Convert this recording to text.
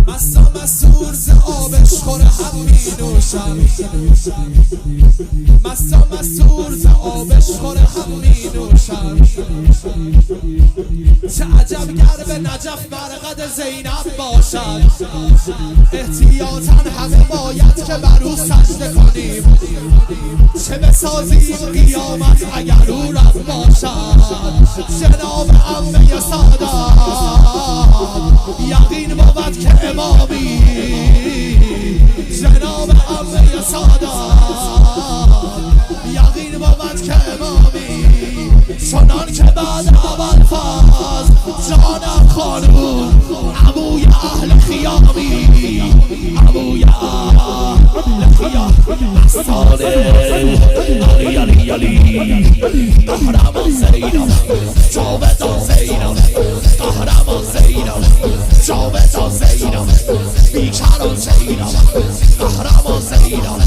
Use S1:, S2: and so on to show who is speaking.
S1: مستم مسور ز آبش خور هم می نوشم، مستم مسور ز آبش خور هم می نوشم. چه عجب گر به نجف مرقد زینب باشد، احتیاطاً همه باید که بر او سجده کنیم. چه بسازیم قیامت اگر او رب باشد، جناب عمه سادات یقین بود که امامی. جناب عمه سادات یقین بود که امامی. چنان که بعد ابوالفضل جانم خانون عموی اهل خیامی، عموی اهل خیام مستانه علی علی علی قهرمان زینب جاودان زینب، قهرمان زینب جاودان زینب، بیکران زینب قهرمان زینب،